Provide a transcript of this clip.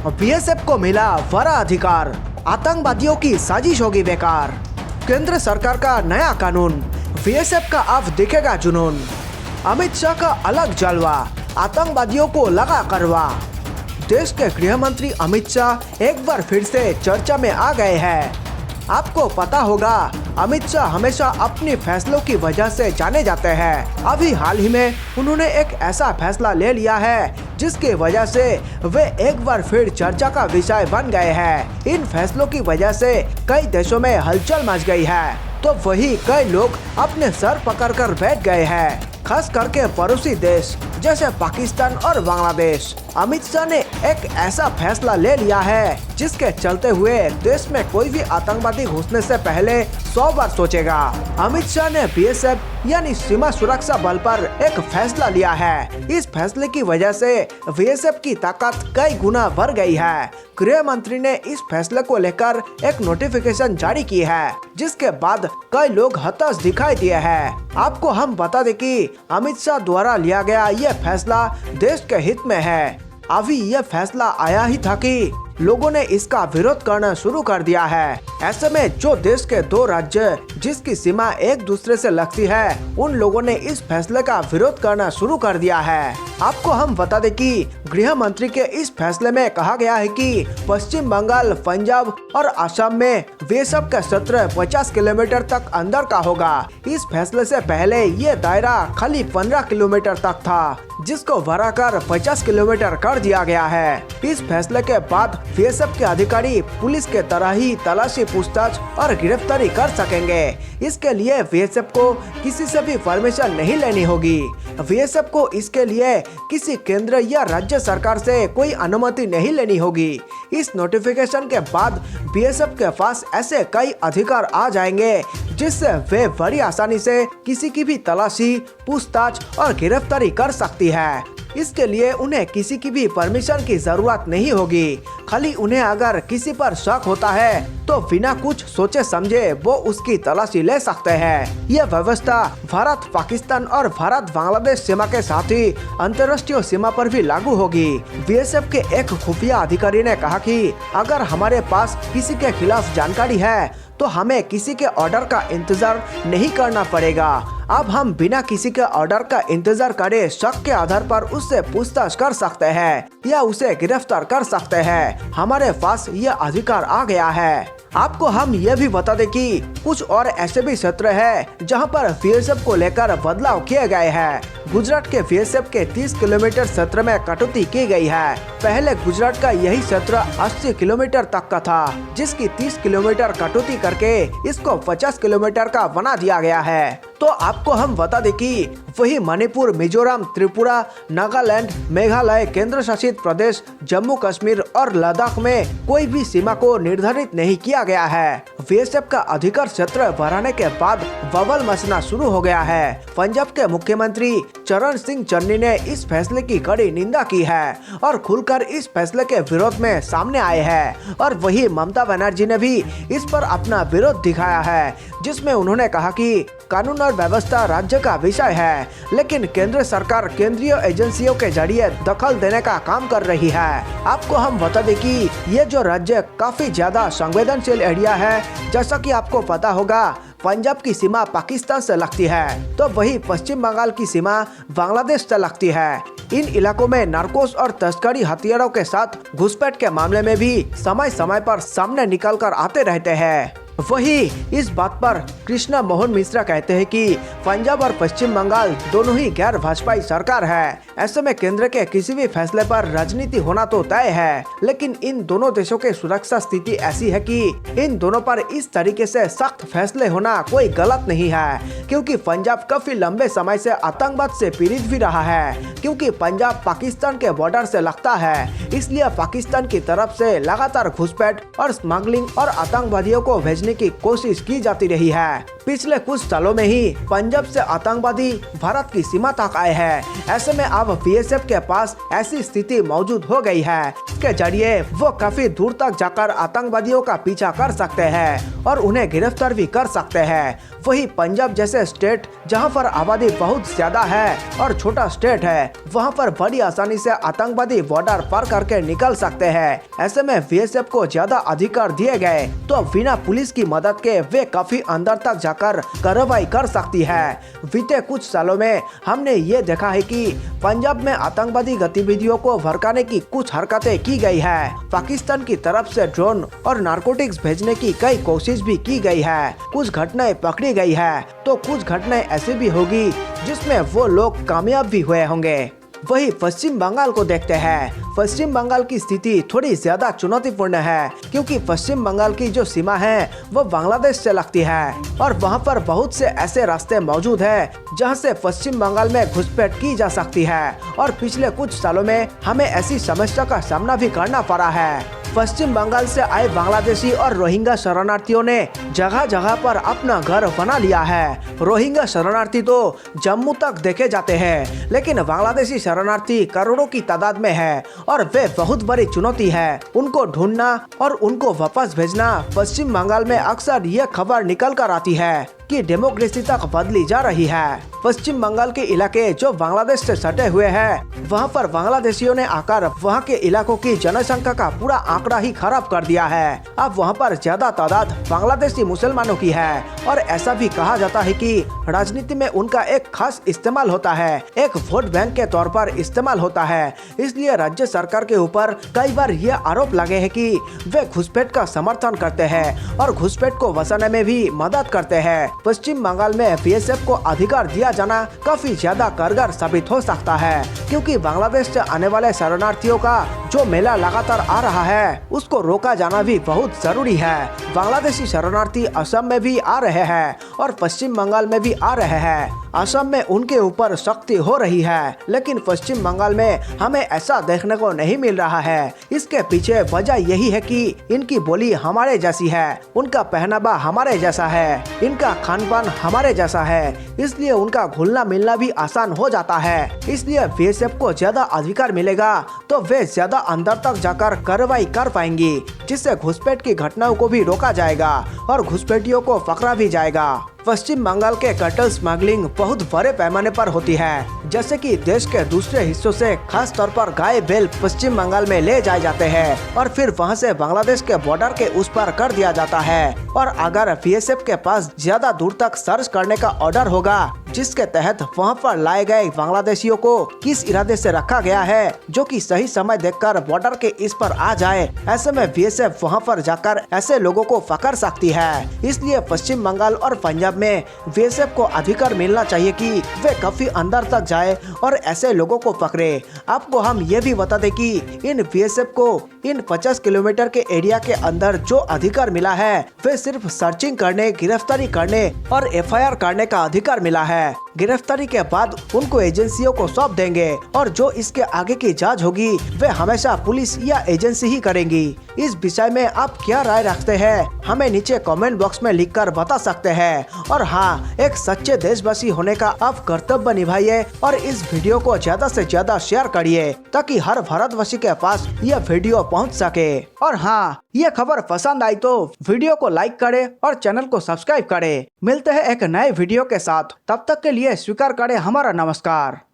BSF को मिला बड़ा अधिकार, आतंकवादियों की साजिश होगी बेकार। केंद्र सरकार का नया कानून, बीएसएफ का अब दिखेगा जुनून। अमित शाह का अलग जलवा, आतंकवादियों को लगा करवा। देश के गृह मंत्री अमित शाह एक बार फिर से चर्चा में आ गए हैं। आपको पता होगा, अमित शाह हमेशा अपने फैसलों की वजह से जाने जाते हैं। अभी हाल ही में उन्होंने एक ऐसा फैसला ले लिया है जिसकी वजह से वे एक बार फिर चर्चा का विषय बन गए हैं। इन फैसलों की वजह से कई देशों में हलचल मच गई है, तो वही कई लोग अपने सर पकड़कर बैठ गए हैं, खास करके पड़ोसी देश जैसे पाकिस्तान और बांग्लादेश। अमित शाह ने एक ऐसा फैसला ले लिया है जिसके चलते हुए देश में कोई भी आतंकवादी घुसने से पहले 100 बार सोचेगा। अमित शाह ने बीएसएफ यानी सीमा सुरक्षा बल पर एक फैसला लिया है। इस फैसले की वजह से बीएसएफ की ताकत कई गुना बढ़ गई है। गृह मंत्री ने इस फैसले को लेकर एक नोटिफिकेशन जारी की है, जिसके बाद कई लोग हताश दिखाई दिए हैं। आपको हम बता दें कि अमित शाह द्वारा लिया गया ये फैसला देश के हित में है। अभी यह फैसला आया ही था कि लोगों ने इसका विरोध करना शुरू कर दिया है। ऐसे में जो देश के दो राज्य जिसकी सीमा एक दूसरे से लगती है, उन लोगों ने इस फैसले का विरोध करना शुरू कर दिया है। आपको हम बता दें कि गृह मंत्री के इस फैसले में कहा गया है कि पश्चिम बंगाल, पंजाब और असम में बीएसएफ का क्षेत्र 50 किलोमीटर तक अंदर का होगा। इस फैसले से पहले ये दायरा खाली 15 किलोमीटर तक था, जिसको बढ़ाकर 50 किलोमीटर कर दिया गया है। इस फैसले के बाद बीएसएफ के अधिकारी पुलिस के तरह ही तलाशी, पूछताछ और गिरफ्तारी कर सकेंगे। इसके लिए बीएसएफ को किसी से भी परमिशन नहीं लेनी होगी। बीएसएफ को इसके लिए किसी केंद्र या राज्य सरकार से कोई अनुमति नहीं लेनी होगी। इस नोटिफिकेशन के बाद बीएसएफ के पास ऐसे कई अधिकार आ जाएंगे जिससे वे बड़ी आसानी से किसी की भी तलाशी, पूछताछ और गिरफ्तारी कर सकती है। इसके लिए उन्हें किसी की भी परमिशन की जरूरत नहीं होगी। खाली उन्हें अगर किसी पर शक होता है तो बिना कुछ सोचे समझे वो उसकी तलाशी ले सकते हैं। यह व्यवस्था भारत पाकिस्तान और भारत बांग्लादेश सीमा के साथ ही अंतर्राष्ट्रीय सीमा पर भी लागू होगी। बीएसएफ के एक खुफिया अधिकारी ने कहा कि अगर हमारे पास किसी के खिलाफ जानकारी है तो हमें किसी के ऑर्डर का इंतजार नहीं करना पड़ेगा। अब हम बिना किसी के ऑर्डर का इंतजार करे शक के आधार पर उससे पूछताछ कर सकते हैं या उसे गिरफ्तार कर सकते हैं। हमारे पास यह अधिकार आ गया है। आपको हम ये भी बता दें कि कुछ और ऐसे भी क्षेत्र हैं जहां पर बीएसएफ को लेकर बदलाव किए गए हैं। गुजरात के बीएसएफ के 30 किलोमीटर क्षेत्र में कटौती की गई है। पहले गुजरात का यही क्षेत्र 80 किलोमीटर तक का था, जिसकी 30 किलोमीटर कटौती करके इसको 50 किलोमीटर का बना दिया गया है। तो आपको हम बता दें कि वही मणिपुर, मिजोरम, त्रिपुरा, नागालैंड, मेघालय, केंद्र शासित प्रदेश, जम्मू कश्मीर और लद्दाख में कोई भी सीमा को निर्धारित नहीं किया गया है। बीएसएफ का अधिकार क्षेत्र बढ़ाने के बाद बवाल मचना शुरू हो गया है। पंजाब के मुख्यमंत्री चरण सिंह चन्नी ने इस फैसले की कड़ी निंदा की है और खुलकर इस फैसले के विरोध में सामने आए हैं। और वही ममता बनर्जी ने भी इस पर अपना विरोध दिखाया है, जिसमें उन्होंने कहा कि कानून और व्यवस्था राज्य का विषय है, लेकिन केंद्र सरकार केंद्रीय एजेंसियों के जरिए दखल देने का काम कर रही है। आपको हम बता दें कि ये जो राज्य काफी ज्यादा संवेदनशील एरिया है, जैसा कि आपको पता होगा पंजाब की सीमा पाकिस्तान से लगती है, तो वही पश्चिम बंगाल की सीमा बांग्लादेश से लगती है। इन इलाकों में नार्कोस और तस्करी हथियारों के साथ घुसपैठ के मामले में भी समय समय पर सामने निकल कर आते रहते हैं। वही इस बात पर कृष्णा मोहन मिश्रा कहते हैं कि पंजाब और पश्चिम बंगाल दोनों ही गैर भाजपाई सरकार है। ऐसे में केंद्र के किसी भी फैसले पर राजनीति होना तो तय है, लेकिन इन दोनों देशों की सुरक्षा स्थिति ऐसी है कि इन दोनों पर इस तरीके से सख्त फैसले होना कोई गलत नहीं है, क्योंकि पंजाब काफी लंबे समय से आतंकवाद से पीड़ित भी रहा है। क्योंकि पंजाब पाकिस्तान के बॉर्डर से लगता है, इसलिए पाकिस्तान की तरफ से लगातार घुसपैठ और स्मगलिंग और आतंकवादियों को भेजने की कोशिश की जाती रही है। पिछले कुछ सालों में ही पंजाब से आतंकवादी भारत की सीमा तक आए हैं। ऐसे में अब बीएसएफ के पास ऐसी स्थिति मौजूद हो गई है के जरिए वो काफी दूर तक जाकर आतंकवादियों का पीछा कर सकते हैं और उन्हें गिरफ्तार भी कर सकते हैं। वही पंजाब जैसे स्टेट जहां पर आबादी बहुत ज्यादा है और छोटा स्टेट है, वहां पर बड़ी आसानी से आतंकवादी बॉर्डर पार करके निकल सकते हैं। ऐसे में बीएसएफ को ज्यादा अधिकार दिए गए तो बिना पुलिस की मदद के वे काफी अंदर तक जाकर कार्रवाई कर सकती है। बीते कुछ सालों में हमने ये देखा है कि पंजाब में आतंकवादी गतिविधियों को भड़काने की कुछ हरकतें की गई है। पाकिस्तान की तरफ से ड्रोन और नारकोटिक्स भेजने की कई कोशिश भी की गई है। कुछ घटनाएं पकड़ी गई है तो कुछ घटनाएं ऐसी भी होगी जिसमें वो लोग कामयाब भी हुए होंगे। वही पश्चिम बंगाल को देखते हैं। पश्चिम बंगाल की स्थिति थोड़ी ज्यादा चुनौतीपूर्ण है क्योंकि पश्चिम बंगाल की जो सीमा है वो बांग्लादेश से लगती है और वहां पर बहुत से ऐसे रास्ते मौजूद है जहां से पश्चिम बंगाल में घुसपैठ की जा सकती है और पिछले कुछ सालों में हमें ऐसी समस्या का सामना भी करना पड़ा है। पश्चिम बंगाल से आए बांग्लादेशी और रोहिंग्या शरणार्थियों ने जगह जगह पर अपना घर बना लिया है। रोहिंग्या शरणार्थी तो जम्मू तक देखे जाते हैं, लेकिन बांग्लादेशी शरणार्थी करोड़ों की तादाद में है और वे बहुत बड़ी चुनौती है। उनको ढूंढना और उनको वापस भेजना। पश्चिम बंगाल में अक्सर ये खबर निकल कर आती है कि डेमोक्रेसी तक बदली जा रही है। पश्चिम बंगाल के इलाके जो बांग्लादेश से सटे हुए हैं, वहां पर बांग्लादेशियों ने आकर वहां के इलाकों की जनसंख्या का पूरा आंकड़ा ही खराब कर दिया है। अब वहां पर ज्यादा तादाद बांग्लादेशी मुसलमानों की है और ऐसा भी कहा जाता है कि राजनीति में उनका एक खास इस्तेमाल होता है, एक वोट बैंक के तौर पर इस्तेमाल होता है। इसलिए राज्य सरकार के ऊपर कई बार ये आरोप लगे हैं कि वे घुसपैठ का समर्थन करते हैं और घुसपैठ को बचाने में भी मदद करते हैं। पश्चिम बंगाल में बीएसएफ को अधिकार दिया जाना काफी ज्यादा कारगर साबित हो सकता है क्योंकि बांग्लादेश से आने वाले शरणार्थियों का जो मेला लगातार आ रहा है उसको रोका जाना भी बहुत जरूरी है। बांग्लादेशी शरणार्थी असम में भी आ रहे हैं और पश्चिम बंगाल में भी आ रहे हैं। असम में उनके ऊपर सख्ती हो रही है, लेकिन पश्चिम बंगाल में हमें ऐसा देखने को नहीं मिल रहा है। इसके पीछे वजह यही है कि इनकी बोली हमारे जैसी है, उनका पहनावा हमारे जैसा है, इनका खानपान हमारे जैसा है, इसलिए उनका घुलना मिलना भी आसान हो जाता है। इसलिए बीएसएफ को ज्यादा अधिकार मिलेगा तो वे ज्यादा अंदर तक जाकर कार्रवाई कर पाएंगी, जिससे घुसपैठ की घटनाओं को भी रोका जाएगा और घुसपैठियों को पकड़ा भी जाएगा। पश्चिम बंगाल के कटल स्मगलिंग बहुत बड़े पैमाने पर होती है, जैसे कि देश के दूसरे हिस्सों से खास तौर पर गाय बैल पश्चिम बंगाल में ले जाए जाते हैं और फिर वहां से बांग्लादेश के बॉर्डर के उस पार कर दिया जाता है। और अगर बीएसएफ के पास ज्यादा दूर तक सर्च करने का ऑर्डर होगा, जिसके तहत वहां पर लाए गए बांग्लादेशियों को किस इरादे से रखा गया है, जो कि सही समय देखकर बॉर्डर के इस पर आ जाए, ऐसे में बीएसएफ वहां पर जाकर ऐसे लोगों को पकड़ सकती है। इसलिए पश्चिम बंगाल और पंजाब में बीएसएफ को अधिकार मिलना चाहिए कि वे काफी अंदर तक जाए और ऐसे लोगों को पकड़े। आपको हम ये भी बता दें कि इन बीएसएफ को इन 50 किलोमीटर के एरिया के अंदर जो अधिकार मिला है, वे सिर्फ सर्चिंग करने, गिरफ्तारी करने और एफआईआर करने का अधिकार मिला है। गिरफ्तारी के बाद उनको एजेंसियों को सौंप देंगे और जो इसके आगे की जांच होगी वे हमेशा पुलिस या एजेंसी ही करेंगी। इस विषय में आप क्या राय रखते हैं, हमें नीचे कमेंट बॉक्स में लिखकर बता सकते हैं। और हाँ, एक सच्चे देशवासी होने का आप कर्तव्य निभाइए और इस वीडियो को ज्यादा से ज्यादा शेयर करिए ताकि हर भारतवासी के पास यह वीडियो पहुंच सके। और हाँ, ये खबर पसंद आई तो वीडियो को लाइक करें और चैनल को सब्सक्राइब करें। मिलते हैं एक नए वीडियो के साथ, तब तक के लिए स्वीकार करें हमारा नमस्कार।